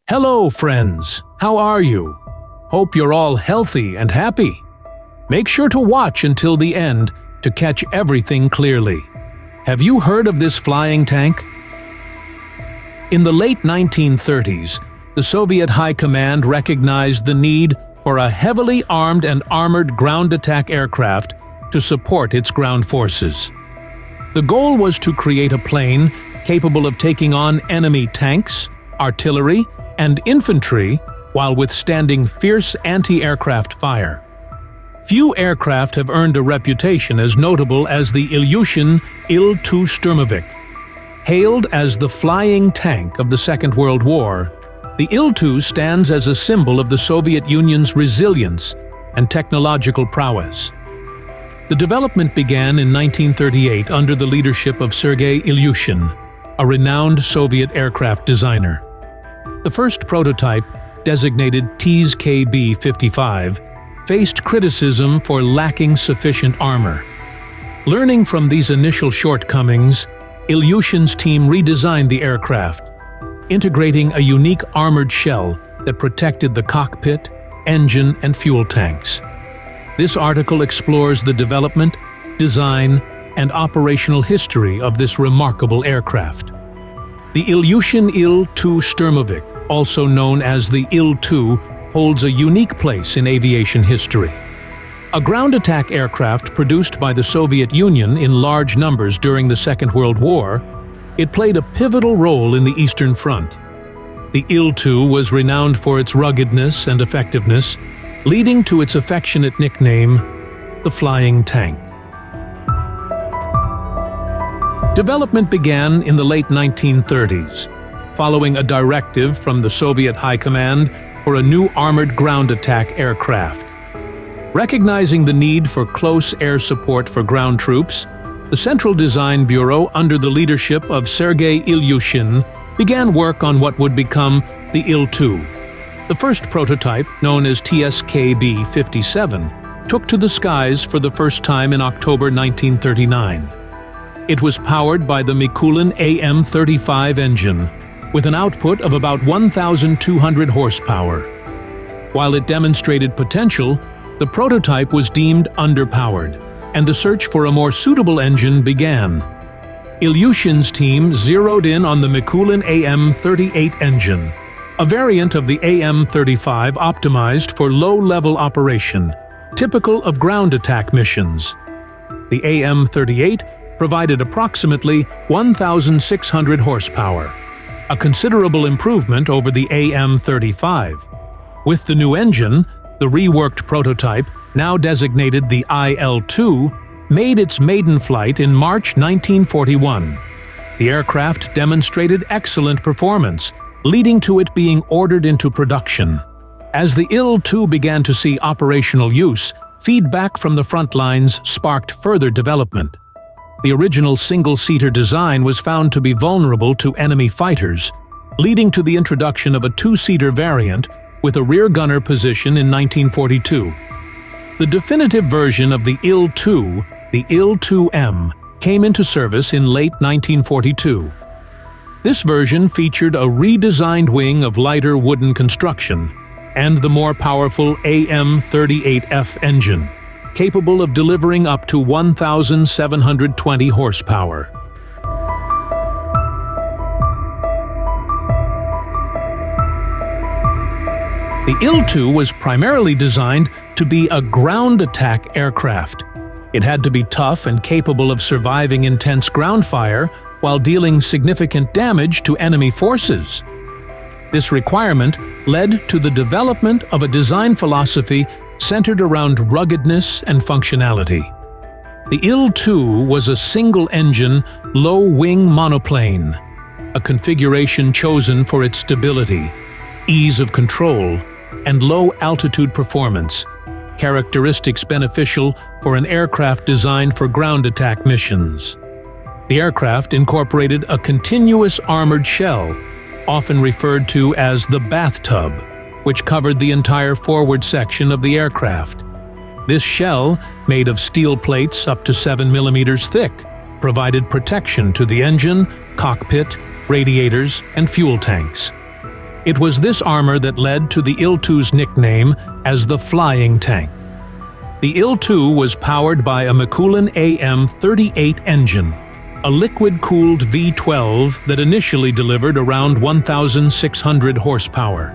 Hello, friends. How are you? Hope you're all healthy and happy. Make sure to watch until the end to catch everything clearly. Have you heard of this flying tank? In the late 1930s, the Soviet High Command recognized the need for a heavily armed and armored ground attack aircraft to support its ground forces. The goal was to create a plane capable of taking on enemy tanks, artillery, and infantry while withstanding fierce anti-aircraft fire. Few aircraft have earned a reputation as notable as the Ilyushin IL-2 Sturmovik. Hailed as the flying tank of the Second World War, the IL-2 stands as a symbol of the Soviet Union's resilience and technological prowess. The development began in 1938 under the leadership of Sergei Ilyushin, a renowned Soviet aircraft designer. The first prototype, designated TS-KB-55, faced criticism for lacking sufficient armor. Learning from these initial shortcomings, Ilyushin's team redesigned the aircraft, integrating a unique armored shell that protected the cockpit, engine, and fuel tanks. This article explores the development, design, and operational history of this remarkable aircraft. The Ilyushin IL-2 Sturmovik, also known as the IL-2, holds a unique place in aviation history. A ground attack aircraft produced by the Soviet Union in large numbers during the Second World War, it played a pivotal role in the Eastern Front. The IL-2 was renowned for its ruggedness and effectiveness, leading to its affectionate nickname, the Flying Tank. Development began in the late 1930s, following a directive from the Soviet High Command for a new armored ground attack aircraft. Recognizing the need for close air support for ground troops, the Central Design Bureau, under the leadership of Sergei Ilyushin, began work on what would become the IL-2. The first prototype, known as TS-KB-57, took to the skies for the first time in October 1939. It was powered by the Mikulin AM-35 engine, with an output of about 1,200 horsepower. While it demonstrated potential, the prototype was deemed underpowered, and the search for a more suitable engine began. Ilyushin's team zeroed in on the Mikulin AM-38 engine, a variant of the AM-35 optimized for low-level operation, typical of ground attack missions. The AM-38 provided approximately 1,600 horsepower, a considerable improvement over the AM-35. With the new engine, the reworked prototype, now designated the IL-2, made its maiden flight in March 1941. The aircraft demonstrated excellent performance, leading to it being ordered into production. As the IL-2 began to see operational use, feedback from the front lines sparked further development. The original single-seater design was found to be vulnerable to enemy fighters, leading to the introduction of a two-seater variant with a rear gunner position in 1942. The definitive version of the IL-2, the IL-2M, came into service in late 1942. This version featured a redesigned wing of lighter wooden construction and the more powerful AM-38F engine, capable of delivering up to 1,720 horsepower. The IL-2 was primarily designed to be a ground attack aircraft. It had to be tough and capable of surviving intense ground fire while dealing significant damage to enemy forces. This requirement led to the development of a design philosophy centered around ruggedness and functionality. The IL-2 was a single-engine, low-wing monoplane, a configuration chosen for its stability, ease of control, and low-altitude performance, characteristics beneficial for an aircraft designed for ground attack missions. The aircraft incorporated a continuous armored shell, often referred to as the bathtub, which covered the entire forward section of the aircraft. This shell, made of steel plates up to 7 millimeters thick, provided protection to the engine, cockpit, radiators, and fuel tanks. It was this armor that led to the IL-2's nickname as the Flying Tank. The IL-2 was powered by a Mikulin AM-38 engine, a liquid-cooled V12 that initially delivered around 1,600 horsepower.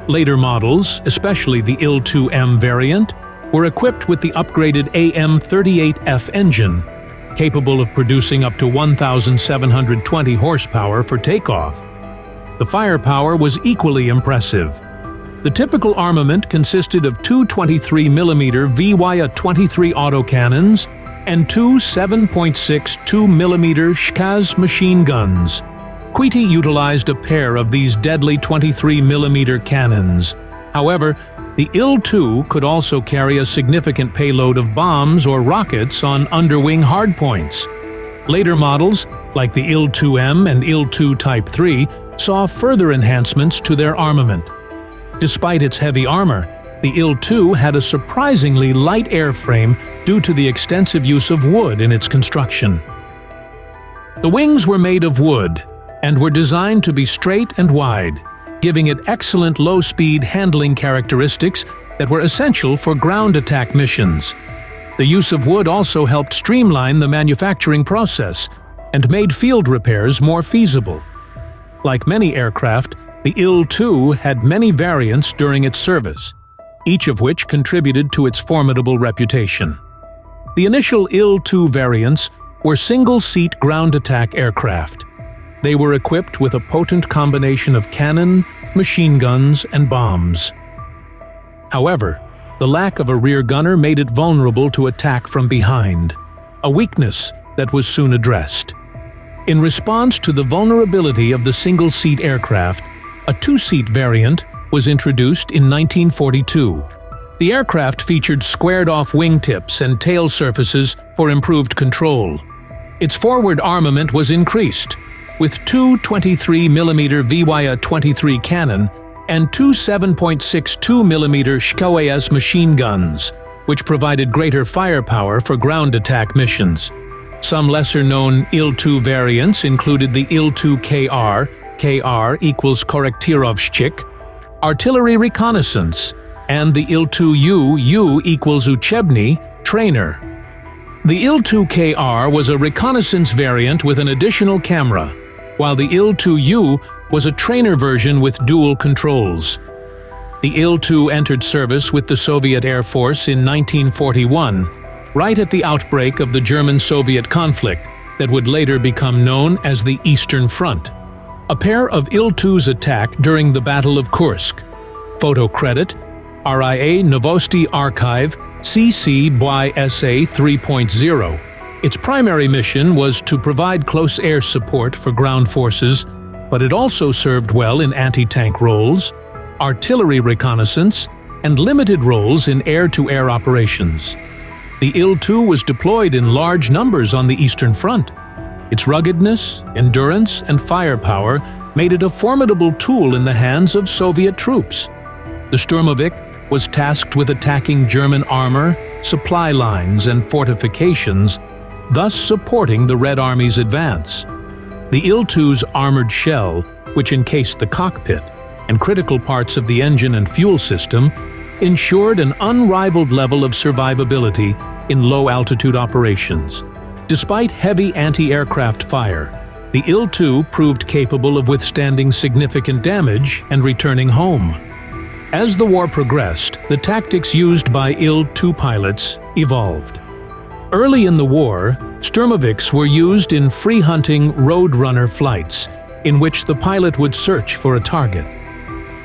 Later models, especially the IL-2M variant, were equipped with the upgraded AM-38F engine, capable of producing up to 1,720 horsepower for takeoff. The firepower was equally impressive. The typical armament consisted of two 23mm WWII-23 autocannons and two 7.62 mm Shkaz machine guns. WWII utilized a pair of these deadly 23mm cannons. However, the IL-2 could also carry a significant payload of bombs or rockets on underwing hardpoints. Later models, like the IL-2M and IL-2 Type 3, saw further enhancements to their armament. Despite its heavy armor, the IL-2 had a surprisingly light airframe due to the extensive use of wood in its construction. The wings were made of wood and were designed to be straight and wide, giving it excellent low-speed handling characteristics that were essential for ground attack missions. The use of wood also helped streamline the manufacturing process and made field repairs more feasible. Like many aircraft, the IL-2 had many variants during its service, each of which contributed to its formidable reputation. The initial IL-2 variants were single-seat ground attack aircraft. They were equipped with a potent combination of cannon, machine guns, and bombs. However, the lack of a rear gunner made it vulnerable to attack from behind, a weakness that was soon addressed. In response to the vulnerability of the single-seat aircraft, a two-seat variant was introduced in 1942. The aircraft featured squared-off wingtips and tail surfaces for improved control. Its forward armament was increased, with two 23mm WWII-23 cannon and two 7.62mm Shkaz machine guns, which provided greater firepower for ground attack missions. Some lesser-known IL-2 variants included the IL-2KR, KR equals Korektirovshchik, artillery reconnaissance, and the IL-2U, U equals Uchebny, trainer. The IL-2KR was a reconnaissance variant with an additional camera, while the IL-2U was a trainer version with dual controls. The IL-2 entered service with the Soviet Air Force in 1941, right at the outbreak of the German-Soviet conflict that would later become known as the Eastern Front. A pair of IL-2's attack during the Battle of Kursk. Photo credit: RIA Novosti Archive, CC by SA 3.0. Its primary mission was to provide close air support for ground forces, but it also served well in anti-tank roles, artillery reconnaissance, and limited roles in air-to-air operations. The IL-2 was deployed in large numbers on the Eastern Front. Its ruggedness, endurance, and firepower made it a formidable tool in the hands of Soviet troops. The Sturmovik was tasked with attacking German armor, supply lines, and fortifications, thus supporting the Red Army's advance. The IL-2's armored shell, which encased the cockpit and critical parts of the engine and fuel system, ensured an unrivaled level of survivability in low-altitude operations. Despite heavy anti-aircraft fire, the IL-2 proved capable of withstanding significant damage and returning home. As the war progressed, the tactics used by IL-2 pilots evolved. Early in the war, Sturmoviks were used in free-hunting roadrunner flights, in which the pilot would search for a target.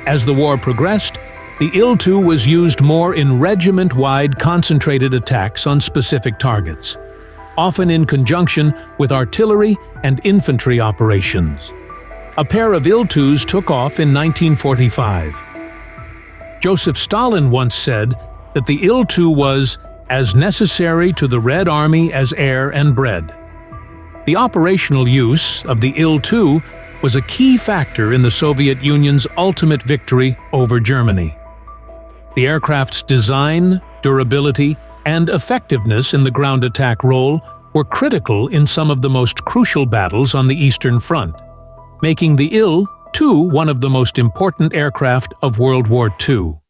As the war progressed, the IL-2 was used more in regiment-wide concentrated attacks on specific targets, often in conjunction with artillery and infantry operations. A pair of IL-2s took off in 1945. Joseph Stalin once said that the IL-2 was as necessary to the Red Army as air and bread. The operational use of the IL-2 was a key factor in the Soviet Union's ultimate victory over Germany. The aircraft's design, durability, and effectiveness in the ground attack role were critical in some of the most crucial battles on the Eastern Front, making the IL IL-2 one of the most important aircraft of World War II.